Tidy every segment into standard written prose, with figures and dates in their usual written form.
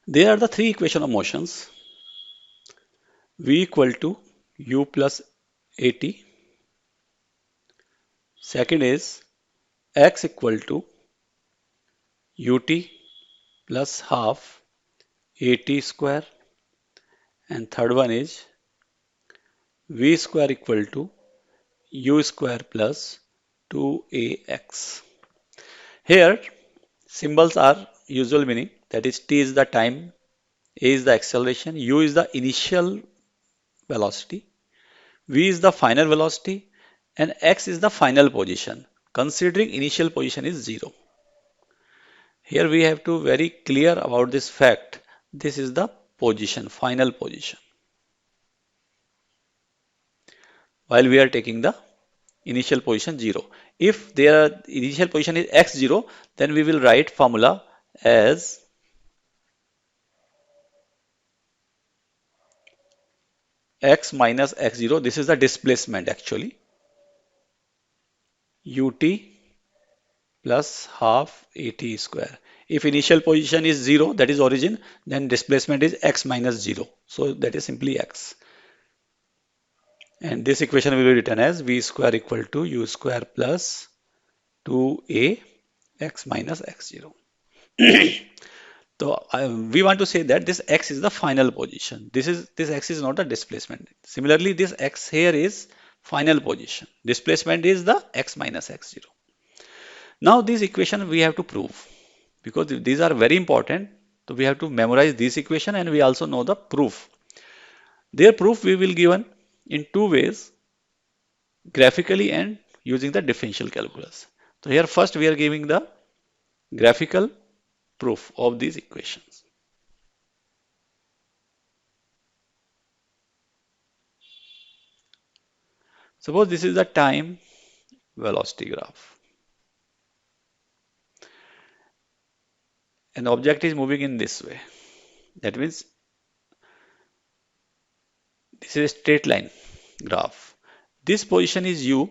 There are the three equation of motions. V equal to u plus at. Second is x equal to ut plus half at square. And third one is v square equal to u square plus 2ax. Here symbols are usual meaning, that is t is the time, a is the acceleration, u is the initial velocity, v is the final velocity, and x is the final position, considering initial position is 0. Here we have to very clear about this fact. This is the position, final position, while we are taking the initial position 0. If their initial position is x0, then we will write formula as x minus x0. This is the displacement actually. Ut plus half at square. If initial position is 0, that is origin, then displacement is x minus 0. So that is simply x. And this equation will be written as v square equal to u square plus 2a x minus x0. So we want to say that this x is the final position. This x is not a displacement. Similarly, this x here is final position. Displacement is the x minus x0. Now this equation we have to prove, because these are very important. So we have to memorize this equation, and we also know the proof. Their proof we will given in two ways, graphically and using the differential calculus. So here first we are giving the graphical proof of these equations. Suppose this is the time velocity graph. An object is moving in this way. That means this is a straight line graph. This position is u,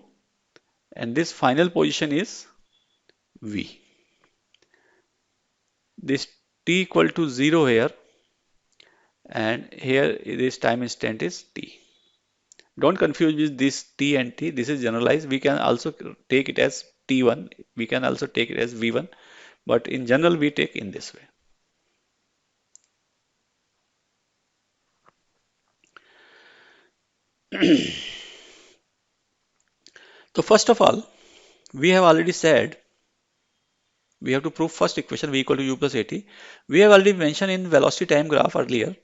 and this final position is v. This t equal to 0 here, and here this time instant is t. Don't confuse with this t and t. This is generalized. We can also take it as t1. We can also take it as v1. But in general, we take in this way. So first of all, we have already said we have to prove first equation v equal to u plus at. We have already mentioned in velocity time graph earlier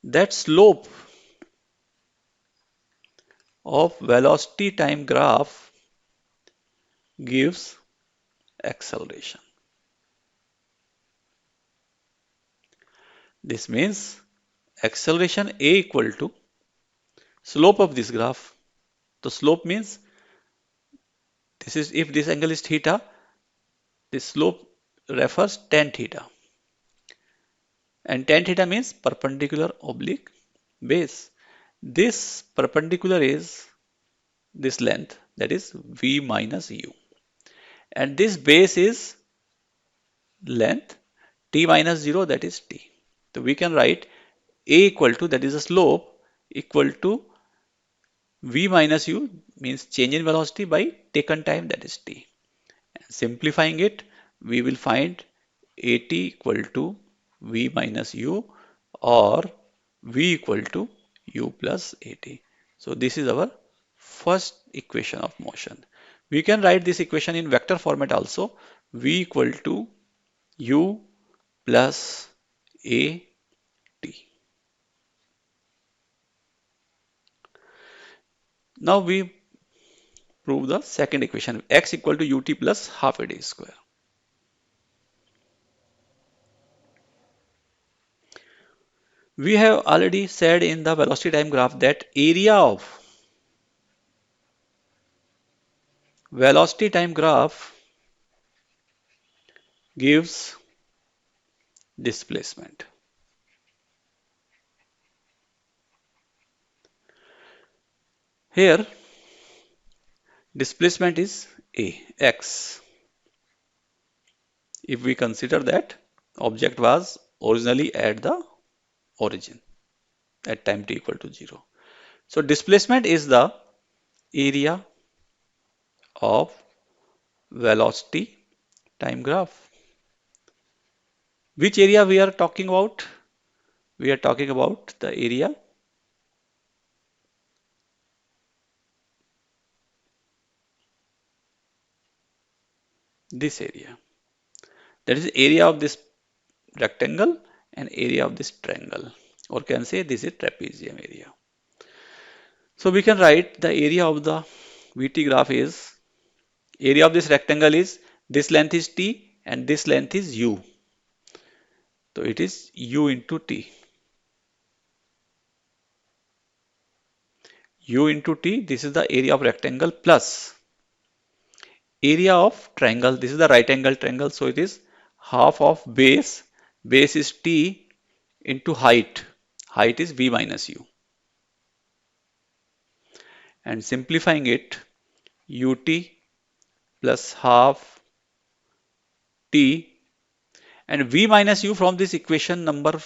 that slope of velocity time graph gives acceleration. This means acceleration a equal to slope of this graph. The slope means this is, if this angle is theta, this slope refers tan theta. And tan theta means perpendicular oblique base. This perpendicular is this length, that is v minus u. And this base is length t minus 0, that is t. So we can write a equal to, that is the slope, equal to v minus u, means change in velocity, by taken time, that is t. And simplifying it, we will find at equal to v minus u, or v equal to u plus at. So this is our first equation of motion. We can write this equation in vector format also. V equal to u plus a t. Now we prove the second equation, x equal to ut plus half a d square. We have already said in the velocity time graph that area of velocity time graph gives displacement. Here displacement is a, x. If we consider that object was originally at the origin at time t equal to 0. So displacement is the area of velocity time graph. Which area we are talking about? We are talking about the area, this area. That is area of this rectangle and area of this triangle, or can say this is trapezium area. So we can write the area of the VT graph is, area of this rectangle is, this length is t and this length is u. So it is u into t. U into t, this is the area of rectangle, plus area of triangle. This is the right angle triangle, so it is half of base. Base is t into height. Height is v minus u. And simplifying it, ut plus half t, and v minus u from this equation number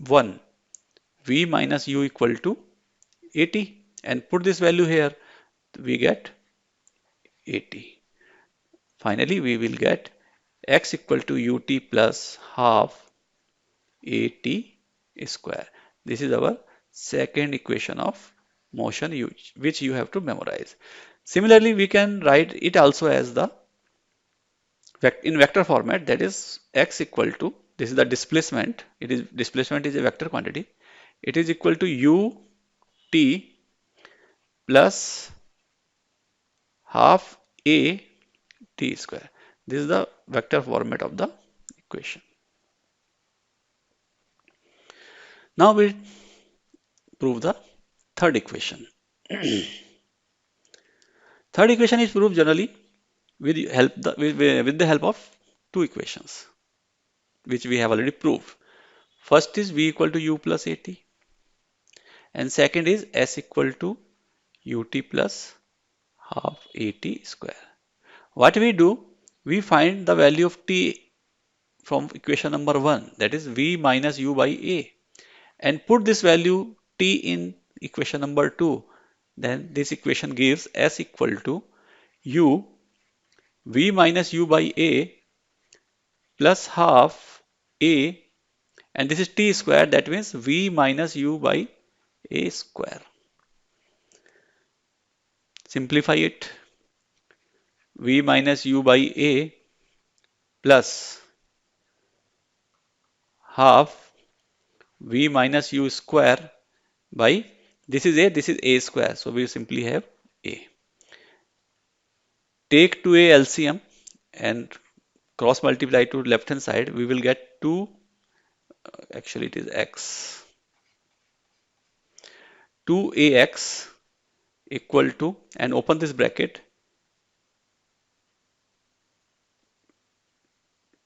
1, v minus u equal to 80, and put this value here, we get 80. Finally, we will get x equal to ut plus half at square. This is our second equation of motion which you have to memorize. Similarly, we can write it also as the in vector format, that is x equal to, this is the displacement, it is displacement is a vector quantity, it is equal to u t plus half a t square. This is the vector format of the equation. Now we prove the third equation. Third equation is proved generally with the help of two equations which we have already proved. First is v equal to u plus at, and second is s equal to ut plus half at square. What we do, we find the value of t from equation number 1, that is v minus u by a, and put this value t in equation number 2. Then this equation gives s equal to u v minus u by a plus half a, and this is t square, that means v minus u by a square. Simplify it, v minus u by a plus half v minus u square by, this is a square, so we simply have a. Take 2a LCM and cross multiply to left hand side, we will get 2, actually it is x, 2ax equal to, and open this bracket,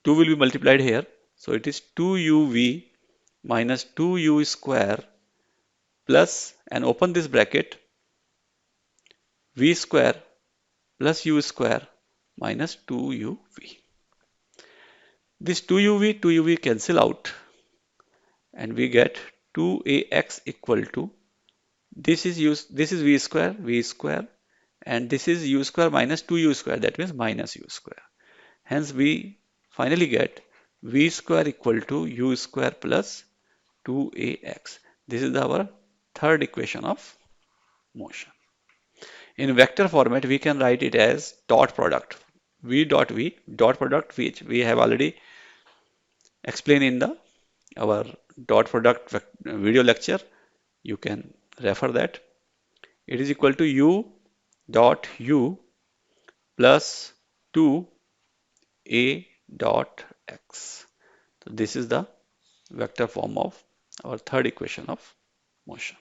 2 will be multiplied here, so it is 2uv minus 2u square plus, and open this bracket, v square plus u square minus 2uv. This 2uv cancel out, and we get 2ax equal to, this is v square, and this is u square minus 2u square, that means minus u square. Hence we finally get v square equal to u square plus 2ax. This is our third equation of motion. In vector format, we can write it as dot product. V dot v, dot product, which we have already explained in the our dot product video lecture. You can refer that. It is equal to u dot u plus 2a dot x. So this is the vector form of our third equation of motion.